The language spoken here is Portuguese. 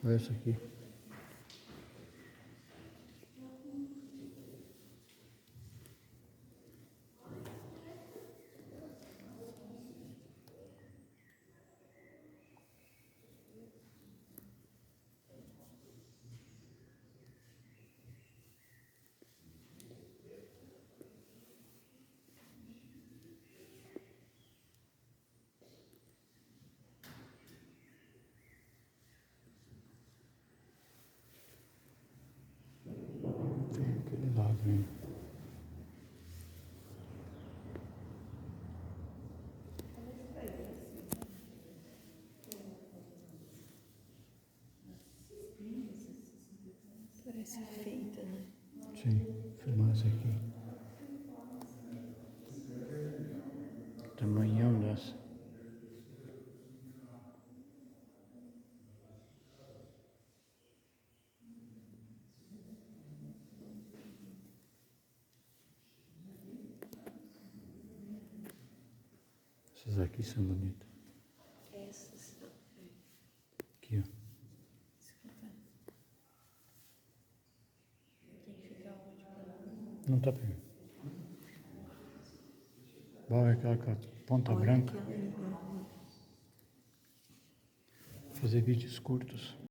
Olha essa aqui. Tem aquele lado aí. Parece feita, né? Sim, filmar essa aqui. Tamanhão dessa. Essas aqui são bonitas. Essas. Aqui, ó. Tem que ficar onde pra lá? Não tá pegando. Vai aquela com a ponta branca. Olha aqui, ó. Fazer vídeos curtos.